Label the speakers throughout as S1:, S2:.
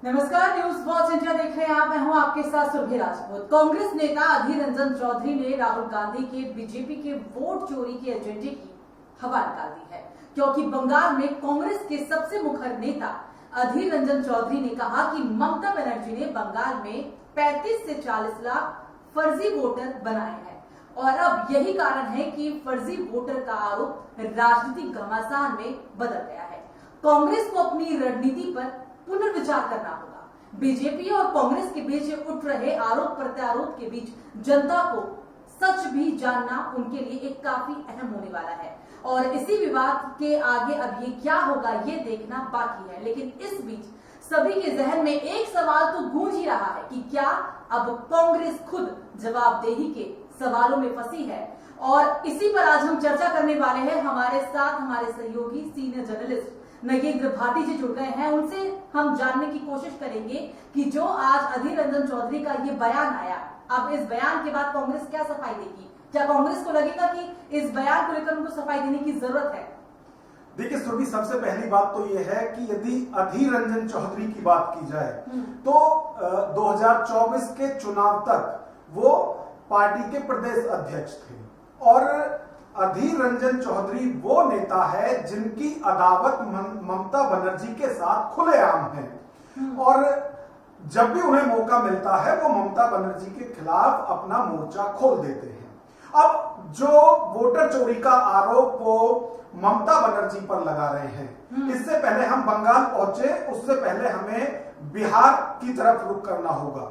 S1: नमस्कार, news watch India देख रहे हैं आप। मैं हूं आपके साथ सुरभि राजपूत। कांग्रेस नेता अधीर रंजन चौधरी ने राहुल गांधी के बीजेपी के वोट चोरी के एजेंडे की हवा निकाल दी है, क्योंकि बंगाल में कांग्रेस के सबसे मुखर नेता अधीर रंजन चौधरी ने कहा कि ममता बनर्जी ने बंगाल में 35 से 40 लाख फर्जी वोटर बनाए हैं और अब यही कारण है कि फर्जी वोटर का आरोप राजनीतिक घमासान में बदल गया है। कांग्रेस को अपनी रणनीति पर पुनर्विचार करना होगा। बीजेपी और कांग्रेस के बीच उठ रहे आरोप प्रत्यारोप के बीच जनता को सच भी जानना उनके लिए एक काफी अहम होने वाला है और इसी विवाद के आगे अब ये क्या होगा ये देखना बाकी है। लेकिन इस बीच सभी के जहन में एक सवाल तो गूंज ही रहा है कि क्या अब कांग्रेस खुद जवाबदेही के सवालों में फंसी है, और इसी पर आज हम चर्चा करने वाले हैं। हमारे साथ हमारे सहयोगी सीनियर जर्नलिस्ट नगेंद्र भाटी जी जुड़ गए हैं। उनसे हम जानने की कोशिश करेंगे कि जो आज अधीर रंजन चौधरी का ये बयान आया, अब इस बयान के बाद कांग्रेस क्या सफाई देगी? क्या कांग्रेस को लगेगा कि इस बयान को लेकर उनको सफाई देने की जरूरत है?
S2: देखिए सुरभि, सबसे पहली बात तो यह है कि यदि अधीर रंजन चौधरी की बात की जाए तो 2024 के चुनाव तक वो पार्टी के प्रदेश अध्यक्ष थे और अधीर रंजन चौधरी वो नेता है जिनकी अदावत ममता बनर्जी के साथ खुलेआम है और जब भी उन्हें मौका मिलता है वो ममता बनर्जी के खिलाफ अपना मोर्चा खोल देते हैं। अब जो वोटर चोरी का आरोप वो ममता बनर्जी पर लगा रहे हैं, इससे पहले हम बंगाल पहुंचे, उससे पहले हमें बिहार की तरफ रुख करना होगा।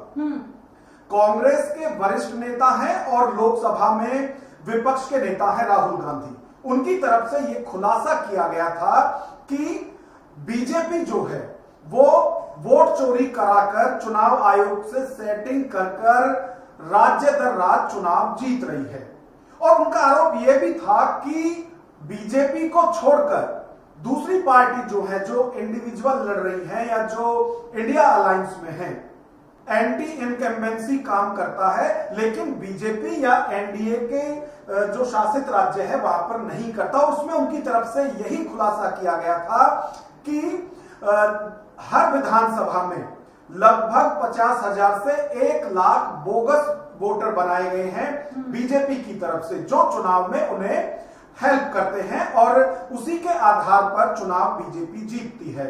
S2: कांग्रेस के वरिष्ठ नेता हैं और लोकसभा में विपक्ष के नेता है राहुल गांधी। उनकी तरफ से यह खुलासा किया गया था कि बीजेपी जो है वो वोट चोरी कराकर चुनाव आयोग से सेटिंग कर राज्य दर राज्य चुनाव जीत रही है। और उनका आरोप यह भी था कि बीजेपी को छोड़कर दूसरी पार्टी जो है, जो इंडिविजुअल लड़ रही है या जो इंडिया अलायंस में है, एंटी इनकम्बेंसी काम करता है, लेकिन बीजेपी या एनडीए के जो शासित राज्य है वहां पर नहीं करता। उसमें उनकी तरफ से यही खुलासा किया गया था कि हर विधानसभा में लगभग 50,000 से 1 लाख बोगस वोटर बनाए गए हैं बीजेपी की तरफ से, जो चुनाव में उन्हें हेल्प करते हैं और उसी के आधार पर चुनाव बीजेपी जीतती है।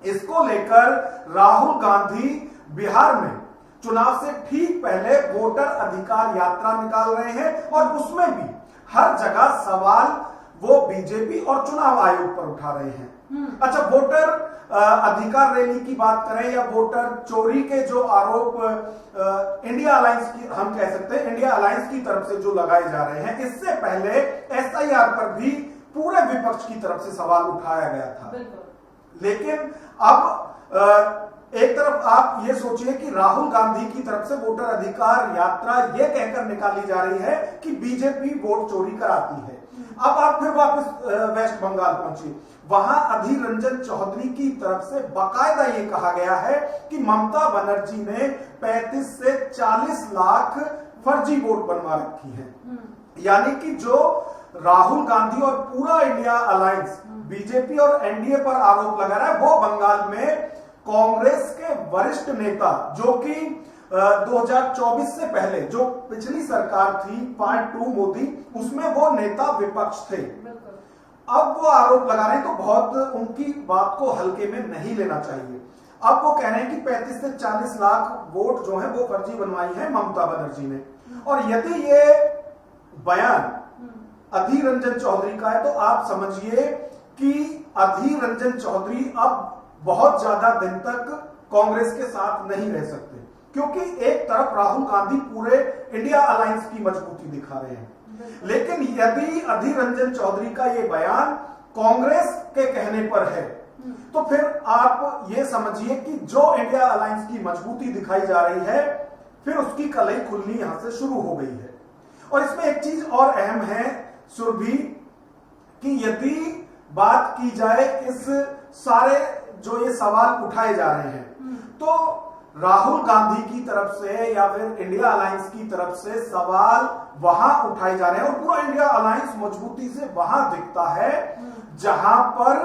S2: इसको लेकर राहुल गांधी बिहार में चुनाव से ठीक पहले वोटर अधिकार यात्रा निकाल रहे हैं और उसमें भी हर जगह सवाल वो बीजेपी और चुनाव आयोग पर उठा रहे हैं। अच्छा, वोटर अधिकार रैली की बात करें या वोटर चोरी के जो आरोप इंडिया अलायंस की, हम कह सकते हैं इंडिया अलायंस की तरफ से जो लगाए जा रहे हैं, इससे पहले एसआईआर पर भी पूरे विपक्ष की तरफ से सवाल उठाया गया था। लेकिन अब एक तरफ आप ये सोचिए कि राहुल गांधी की तरफ से वोटर अधिकार यात्रा ये कहकर निकाली जा रही है कि बीजेपी वोट चोरी कराती है। अब आप फिर वापस वेस्ट बंगाल पहुंचे, वहां अधीर रंजन चौधरी की तरफ से बाकायदा ये कहा गया है कि ममता बनर्जी ने 35 से 40 लाख फर्जी वोट बनवा रखी है। यानी कि जो राहुल गांधी और पूरा इंडिया अलायंस बीजेपी और एनडीए पर आरोप लगा रहा है, वो बंगाल में कांग्रेस के वरिष्ठ नेता, जो कि 2024 से पहले जो पिछली सरकार थी पार्ट 2 मोदी, उसमें वो नेता विपक्ष थे। अब वो आरोप लगा रहे हैं तो बहुत उनकी बात को हल्के में नहीं लेना चाहिए। अब वो कह रहे हैं कि 35 से 40 लाख वोट जो है वो फर्जी बनवाई है ममता बनर्जी ने। और यदि ये बयान अधीर रंजन चौधरी का है तो आप समझिए कि अधीर रंजन चौधरी अब बहुत ज्यादा दिन तक कांग्रेस के साथ नहीं रह सकते, क्योंकि एक तरफ राहुल गांधी पूरे इंडिया अलायंस की मजबूती दिखा रहे हैं, लेकिन यदि अधीर रंजन चौधरी का ये बयान कांग्रेस के कहने पर है तो फिर आप ये समझिए कि जो इंडिया अलायंस की मजबूती दिखाई जा रही है, फिर उसकी कलई खुलनी यहां से शुरू हो गई है। और इसमें एक चीज और अहम है सुरभि, कि यदि बात की जाए इस सारे जो ये सवाल उठाए जा रहे हैं, तो राहुल गांधी की तरफ से या फिर इंडिया अलायंस की तरफ से सवाल वहां उठाए जा रहे हैं और पूरा इंडिया अलायंस मजबूती से वहां दिखता है जहां पर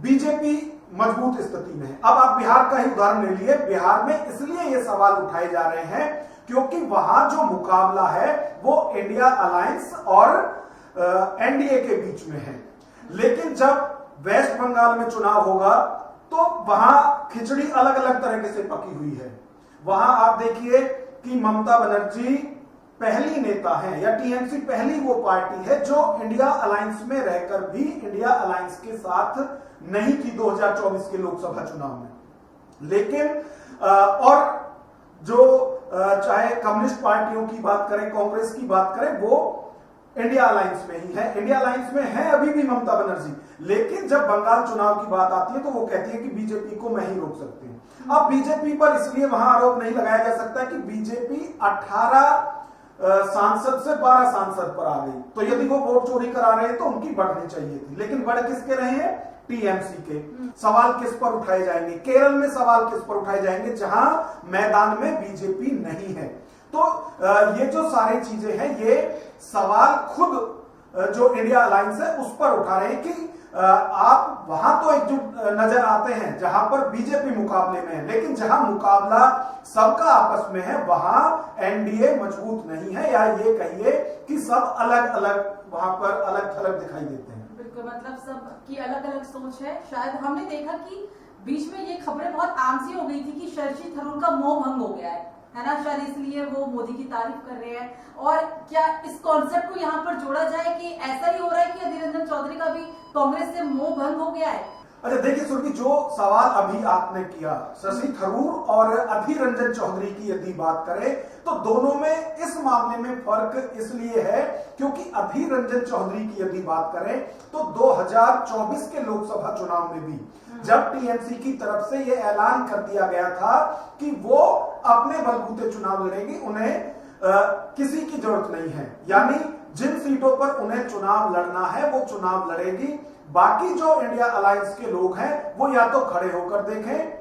S2: बीजेपी मजबूत स्थिति में है। अब आप बिहार का ही उदाहरण ले लिए। बिहार में इसलिए ये सवाल उठाए जा रहे हैं क्योंकि वहां जो मुकाबला है वो इंडिया अलायंस और एनडीए के बीच में है। लेकिन जब वेस्ट बंगाल में चुनाव होगा तो वहां खिचड़ी अलग अलग तरीके से पकी हुई है। वहां आप देखिए कि ममता बनर्जी पहली नेता है या टीएमसी पहली वो पार्टी है जो इंडिया अलायंस में रहकर भी इंडिया अलायंस के साथ नहीं थी 2024 के लोकसभा चुनाव में। लेकिन और जो चाहे कम्युनिस्ट पार्टियों की बात करें, कांग्रेस की बात करें, वो इंडिया अलायंस में ही है। इंडिया अलायंस में है अभी भी ममता बनर्जी। लेकिन जब बंगाल चुनाव की बात आती है तो वो कहती है कि बीजेपी को मैं ही रोक सकती हूं। अब बीजेपी पर इसलिए वहां आरोप नहीं लगाया जा सकता कि बीजेपी 18 सांसद से 12 सांसद पर आ गई, तो यदि वो वोट चोरी करा रहे हैं तो उनकी बढ़नी चाहिए थी। लेकिन बढ़ किसके रहे हैं? टीएमसी के। सवाल किस पर उठाए जाएंगे? केरल में सवाल किस पर उठाए जाएंगे जहां मैदान में बीजेपी नहीं है? तो ये जो सारी चीजें हैं, ये सवाल खुद जो इंडिया अलायंस है उस पर उठा रहे हैं कि आप वहां तो एकजुट नजर आते हैं जहां पर बीजेपी मुकाबले में है, लेकिन जहां मुकाबला सबका आपस में है वहां एनडीए मजबूत नहीं है, या ये कहिए कि सब अलग अलग वहां पर अलग थलग दिखाई देते हैं।
S1: बिल्कुल, मतलब सब की अलग अलग सोच है। शायद हमने देखा कि बीच में ये खबरें बहुत आम सी हो गई थी कि शशि थरूर का मोह भंग हो गया है ना, शायद इसलिए वो मोदी की तारीफ कर रहे हैं। और क्या इस कॉन्सेप्ट को यहाँ पर जोड़ा जाए कि ऐसा ही हो रहा है कि अधीर रंजन चौधरी का भी कांग्रेस से मोह भंग हो गया है?
S2: अच्छा देखिए सुरभि, जो सवाल अभी आपने किया शशि थरूर और अधीर रंजन चौधरी की यदि बात करें तो दोनों में इस मामले में फर्क इसलिए है क्योंकि अधीर रंजन चौधरी की यदि बात करें तो 2024 के लोकसभा चुनाव में भी जब टीएमसी की तरफ से यह ऐलान कर दिया गया था कि वो अपने बलबूते चुनाव लड़ेंगे, उन्हें किसी की जरूरत नहीं है, यानी जिन सीटों पर उन्हें चुनाव लड़ना है वो चुनाव लड़ेगी। बाकी जो इंडिया अलायंस के लोग हैं वो या तो खड़े होकर देखें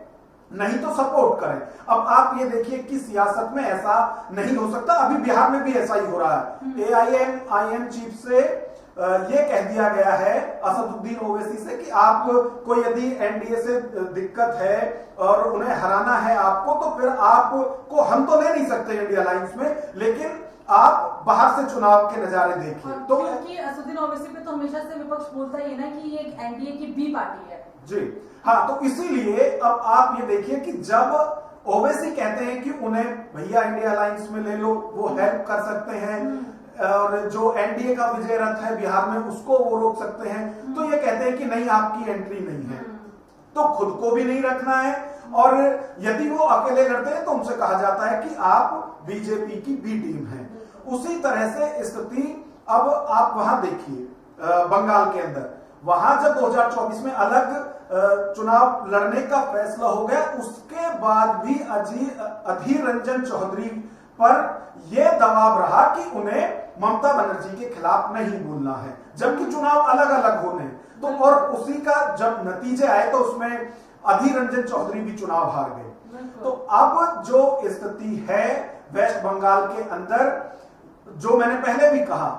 S2: नहीं तो सपोर्ट करें। अब आप ये देखिए कि सियासत में ऐसा नहीं हो सकता, अभी बिहार में भी ऐसा ही हो रहा है। एआईएमआईएम चीफ से ये कह दिया गया है असदुद्दीन ओवैसी से कि आप को यदि एनडीए से दिक्कत है और उन्हें हराना है आपको, तो फिर आपको हम तो ले नहीं सकते इंडिया अलायंस में, लेकिन आप बाहर से चुनाव के नजारे देखिए। तो
S1: क्योंकि असदुद्दीन ओवैसी पे तो हमेशा से विपक्ष बोलता ही है ना कि ये एनडीए की बी पार्टी है।
S2: जी हाँ, तो इसीलिए अब आप ये देखिए कि जब ओवैसी कहते हैं कि उन्हें भैया इंडिया अलायंस में ले लो, वो हेल्प कर सकते हैं, और जो एनडीए का विजय रथ है बिहार में उसको वो रोक सकते हैं, तो ये कहते हैं कि नहीं आपकी एंट्री नहीं है, तो खुद को भी नहीं रखना है, और यदि वो अकेले लड़ते हैं तो उनसे कहा जाता है कि आप बीजेपी की बी टीम है। उसी तरह से स्थिति अब आप वहां देखिए बंगाल के अंदर, वहां जब 2024 में अलग चुनाव लड़ने का फैसला हो गया, उसके बाद भी अधीर रंजन चौधरी पर यह दबाव रहा कि उन्हें ममता बनर्जी के खिलाफ नहीं बोलना है, जबकि चुनाव अलग अलग होने, तो और उसी का जब नतीजे आए तो उसमें अधीर रंजन चौधरी भी चुनाव हार गए। तो अब जो स्थिति है वेस्ट बंगाल के अंदर, जो मैंने पहले भी कहा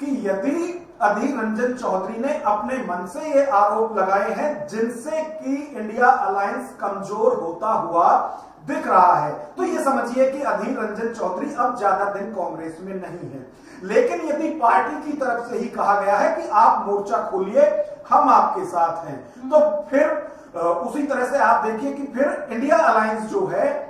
S2: कि यदि अधीर रंजन चौधरी ने अपने मन से ये आरोप लगाए हैं जिनसे कि इंडिया अलायंस कमजोर होता हुआ दिख रहा है, तो ये समझिए कि अधीर रंजन चौधरी अब ज्यादा दिन कांग्रेस में नहीं है। लेकिन यदि पार्टी की तरफ से ही कहा गया है कि आप मोर्चा खोलिए, हम आपके साथ हैं, तो फिर उसी तरह से आप देखिए कि फिर इंडिया अलायंस जो है,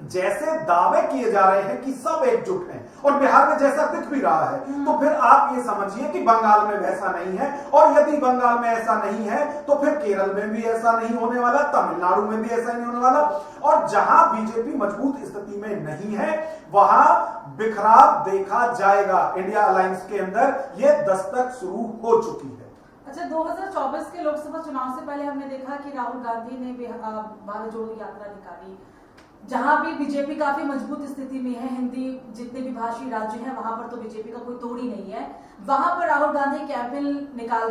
S2: जैसे दावे किए जा रहे हैं कि सब एकजुट हैं और बिहार में जैसा दिख भी रहा है, तो फिर आप ये समझिए कि बंगाल में वैसा नहीं है, और यदि बंगाल में ऐसा नहीं है तो फिर केरल में भी ऐसा नहीं होने वाला, तमिलनाडु में भी ऐसा नहीं होने वाला, और जहां बीजेपी मजबूत स्थिति में नहीं है वहां बिखराव देखा जाएगा इंडिया अलायंस के अंदर। ये दस्तक शुरू हो चुकी है।
S1: अच्छा, 2024 के लोकसभा चुनाव से पहले हमने देखा कि राहुल गांधी ने भारत जोड़ो यात्रा निकाली, जहां भी बीजेपी काफी मजबूत स्थिति में है, हिंदी जितने भी भाषी राज्य हैं वहां पर तो बीजेपी का कोई तोड़ ही नहीं है, वहां पर राहुल गांधी कैंपेन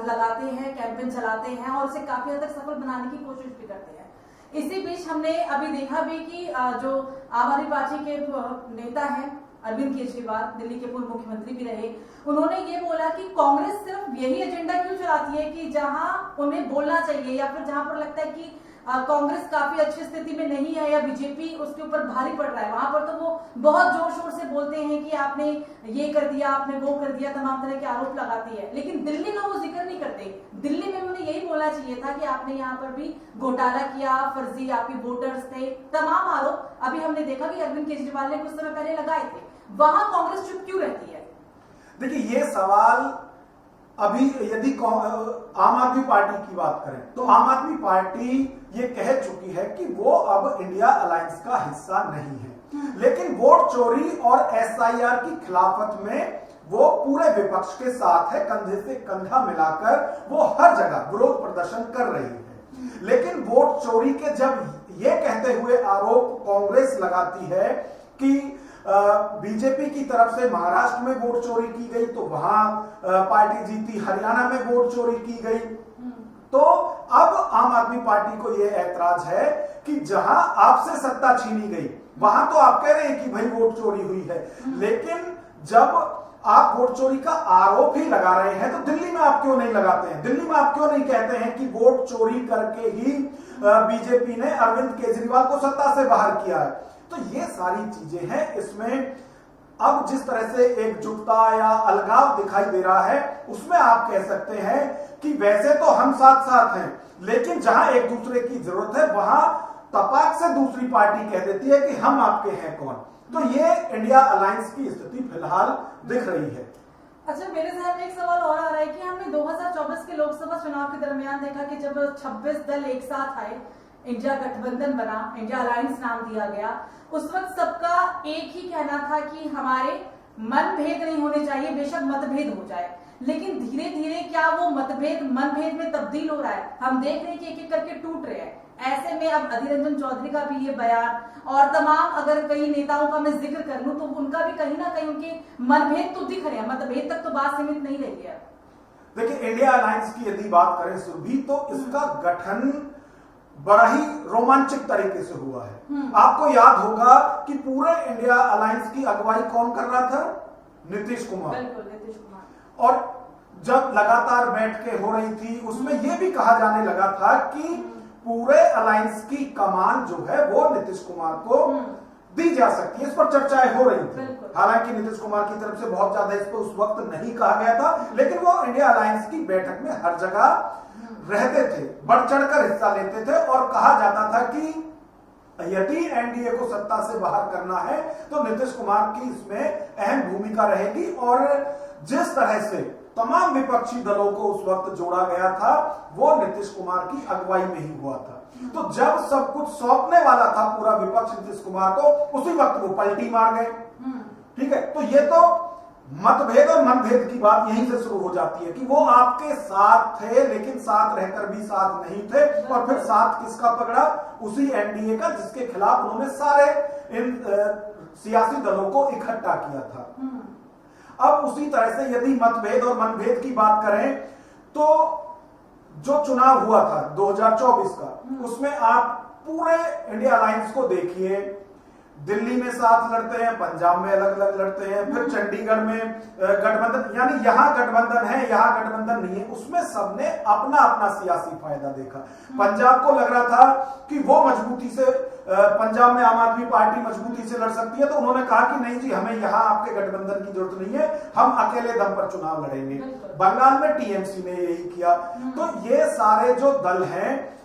S1: लगाते हैं, कैंपेन चलाते हैं और उसे काफी हद तक सफल बनाने की कोशिश भी करते हैं। इसी बीच हमने अभी देखा भी कि जो आम आदमी पार्टी के नेता हैं अरविंद केजरीवाल दिल्ली के पूर्व मुख्यमंत्री भी रहे, उन्होंने ये बोला कि कांग्रेस सिर्फ यही एजेंडा क्यों चलाती है कि जहां उन्हें बोलना चाहिए या फिर जहां पर लगता है कि कांग्रेस काफी अच्छी स्थिति में नहीं है या बीजेपी उसके ऊपर भारी पड़ रहा है, वहां पर तो वो बहुत जोर शोर से बोलते हैं कि आपने ये कर दिया, आपने वो कर दिया, तमाम तरह के आरोप लगाती है। लेकिन दिल्ली का वो जिक्र नहीं करते। दिल्ली में उन्हें यही बोलना चाहिए था कि आपने यहाँ पर भी घोटाला किया, फर्जी आपके वोटर्स थे, तमाम आरोप अभी हमने देखा कि अरविंद केजरीवाल ने कुछ समय पहले लगाए थे। वहां कांग्रेस चुप क्यों रहती है?
S2: देखिए, ये सवाल अभी यदि आम आदमी पार्टी की बात करें तो आम आदमी पार्टी ये कह चुकी है कि वो अब इंडिया अलायंस का हिस्सा नहीं है, लेकिन वोट चोरी और एसआईआर की खिलाफत में वो पूरे विपक्ष के साथ है, कंधे से कंधा मिलाकर वो हर जगह विरोध प्रदर्शन कर रही है। लेकिन वोट चोरी के जब ये कहते हुए आरोप कांग्रेस लगाती है कि बीजेपी की तरफ से महाराष्ट्र में वोट चोरी की गई तो वहां पार्टी जीती, हरियाणा में वोट चोरी की गई, तो अब आम आदमी पार्टी को यह ऐतराज है कि जहां आपसे सत्ता छीनी गई वहां तो आप कह रहे हैं कि भाई वोट चोरी हुई है, लेकिन जब आप वोट चोरी का आरोप ही लगा रहे हैं तो दिल्ली में आप क्यों नहीं लगाते हैं? दिल्ली में आप क्यों नहीं कहते हैं कि वोट चोरी करके ही बीजेपी ने अरविंद केजरीवाल को सत्ता से बाहर किया है? तो ये सारी चीजें हैं। इसमें अब जिस तरह से एकजुटता या अलगाव दिखाई दे रहा है उसमें आप कह सकते हैं कि वैसे तो हम साथ साथ हैं, लेकिन जहां एक दूसरे की जरूरत है वहां तपाक से दूसरी पार्टी कह देती है कि हम आपके हैं कौन। तो ये इंडिया अलायंस की स्थिति फिलहाल दिख रही है।
S1: अच्छा, मेरे जहन में एक सवाल और आ रहा है कि हमने 2024 के लोकसभा चुनाव के दरमियान देखा कि जब 26 दल एक साथ आए, इंडिया गठबंधन बना, इंडिया अलायंस नाम दिया गया, उस वक्त सबका एक ही कहना था कि हमारे मनभेद नहीं होने चाहिए, बेशक मतभेद हो जाए। लेकिन धीरे धीरे क्या वो मतभेद मनभेद में तब्दील हो रहा है? हम देख रहे हैं कि एक एक करके टूट रहे हैं। ऐसे में अब अधीर रंजन चौधरी का भी ये बयान और तमाम अगर कई नेताओं का मैं जिक्र कर लूं तो उनका भी कहीं ना कहीं उनके मनभेद तो दिख रहे हैं, मतभेद तक तो बात सीमित नहीं रही है।
S2: देखिए, इंडिया अलायंस की यदि बात करें सुरभि, तो इसका गठन बड़ा ही रोमांचक तरीके से हुआ है। आपको याद होगा कि पूरे इंडिया अलायंस की अगुवाई कौन कर रहा था? नीतीश कुमार।
S1: बिल्कुल, नीतीश कुमार।
S2: और जब लगातार बैठकें हो रही थी उसमें यह भी कहा जाने लगा था कि पूरे अलायंस की कमान जो है वो नीतीश कुमार को दी जा सकती है। इस पर चर्चाएं हो रही थी। हालांकि नीतीश कुमार की तरफ से बहुत ज्यादा इस पर उस वक्त नहीं कहा गया था, लेकिन वो इंडिया अलायंस की बैठक में हर जगह रहते थे, बढ़ चढ़कर हिस्सा लेते थे और कहा जाता था कि यदि एनडीए को सत्ता से बाहर करना है तो नीतीश कुमार की इसमें अहम भूमिका रहेगी। और जिस तरह से तमाम विपक्षी दलों को उस वक्त जोड़ा गया था वो नीतीश कुमार की अगुवाई में ही हुआ था। तो जब सब कुछ सौंपने वाला था पूरा विपक्ष नीतीश कुमार को, उसी वक्त वो पलटी मार गए। ठीक है, तो ये तो मतभेद और मनभेद की बात यहीं से शुरू हो जाती है कि वो आपके साथ थे लेकिन साथ रहकर भी साथ नहीं थे। और फिर साथ किसका पकड़ा? उसी एनडीए का जिसके खिलाफ उन्होंने सारे इन सियासी दलों को इकट्ठा किया था। अब उसी तरह से यदि मतभेद और मनभेद की बात करें तो जो चुनाव हुआ था 2024 का, उसमें आप पूरे इंडिया अलायंस को देखिए, दिल्ली में साथ लड़ते हैं, पंजाब में अलग अलग लड़ते हैं, फिर चंडीगढ़ में गठबंधन, यानी यहां गठबंधन है यहां गठबंधन नहीं है, उसमें सबने अपना अपना सियासी फायदा देखा। पंजाब को लग रहा था कि वो मजबूती से पंजाब में आम आदमी पार्टी मजबूती से लड़ सकती है, तो उन्होंने कहा कि नहीं जी, हमें यहां आपके गठबंधन की जरूरत नहीं है, हम अकेले दम पर चुनाव लड़ेंगे। बंगाल में टीएमसी ने यही किया। तो ये सारे जो दल हैं,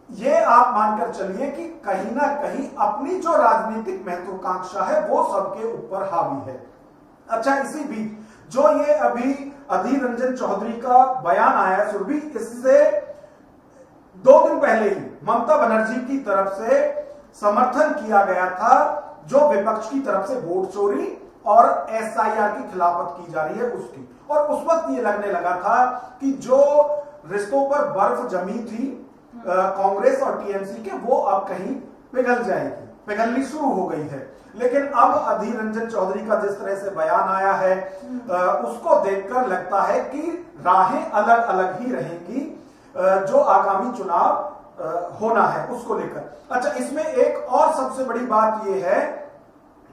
S2: ये आप मानकर चलिए कि कहीं ना कहीं अपनी जो राजनीतिक महत्वाकांक्षा है वो सबके ऊपर हावी है। अच्छा, इसी बीच जो ये अभी अधीर रंजन चौधरी का बयान आया सुरभि, इससे 2 दिन पहले ही ममता बनर्जी की तरफ से समर्थन किया गया था जो विपक्ष की तरफ से वोट चोरी और एसआईआर की खिलाफत की जा रही है उसकी। और उस वक्त ये लगने लगा था कि जो रिश्तों पर बर्फ जमी थी कांग्रेस और टीएमसी के, वो अब कहीं पिघल जाएगी, पिघलनी शुरू हो गई है। लेकिन अब अधीर रंजन चौधरी का जिस तरह से बयान आया है उसको देखकर लगता है कि राहें अलग अलग ही रहेंगी जो आगामी चुनाव होना है उसको लेकर। अच्छा, इसमें एक और सबसे बड़ी बात यह है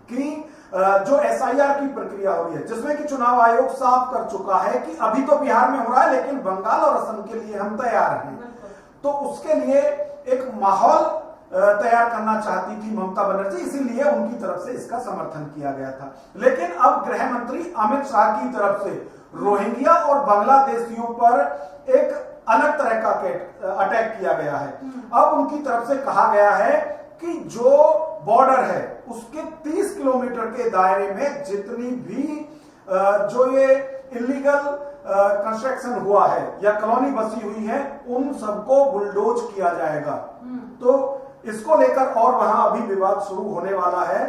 S2: कि जो एसआईआर की प्रक्रिया हो रही है, जिसमें कि चुनाव आयोग साफ कर चुका है कि अभी तो बिहार में हो रहा है लेकिन बंगाल और असम के लिए हम तैयार हैं, तो उसके लिए एक माहौल तैयार करना चाहती थी ममता बनर्जी, इसीलिए उनकी तरफ से इसका समर्थन किया गया था। लेकिन अब गृह मंत्री अमित शाह की तरफ से रोहिंग्या और बांग्लादेशियों पर एक अलग तरह का अटैक किया गया है। अब उनकी तरफ से कहा गया है कि जो बॉर्डर है उसके 30 किलोमीटर के दायरे में जितनी भी जो ये इलीगल कंस्ट्रक्शन हुआ है या कॉलोनी बसी हुई है उन सबको बुलडोज किया जाएगा। तो इसको लेकर और वहां अभी विवाद शुरू होने वाला है,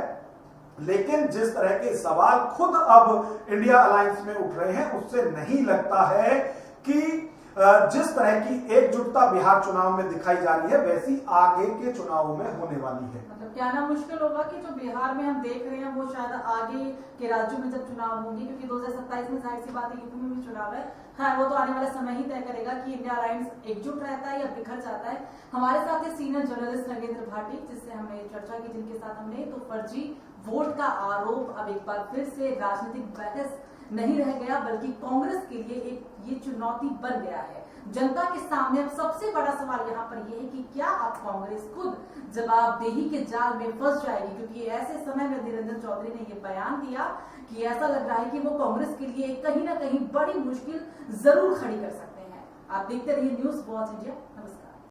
S2: लेकिन जिस तरह के सवाल खुद अब इंडिया अलायंस में उठ रहे हैं उससे नहीं लगता है कि जिस तरह की एकजुटता बिहार चुनाव में दिखाई जा रही है वैसी आगे के चुनावों में होने वाली है।
S1: मतलब कहना मुश्किल होगा कि जो बिहार में हम देख रहे हैं वो शायद आगे के राज्यों में जब चुनाव होंगे, क्योंकि 2027 में जाहिर सी बात है यूपी में भी चुनाव है। हाँ, वो तो आने वाला समय ही तय करेगा कि इंडिया अलायंस एकजुट रहता है या बिखर जाता है। हमारे साथ है सीनियर जर्नलिस्ट नगेंद्र भाटी, जिससे हमने चर्चा की, जिनके साथ हमने तो फर्जी वोट का आरोप अब एक बार फिर से राजनीतिक बहस नहीं रह गया, बल्कि कांग्रेस के लिए एक ये चुनौती बन गया है। जनता के सामने अब सबसे बड़ा सवाल यहाँ पर यह है कि क्या अब कांग्रेस खुद जवाबदेही के जाल में फंस जाएगी, क्योंकि ऐसे समय में अधीर रंजन चौधरी ने यह बयान दिया कि ऐसा लग रहा है कि वो कांग्रेस के लिए कहीं ना कहीं बड़ी मुश्किल जरूर खड़ी कर सकते हैं। आप देखते रहिए न्यूज़ वॉच इंडिया। नमस्कार।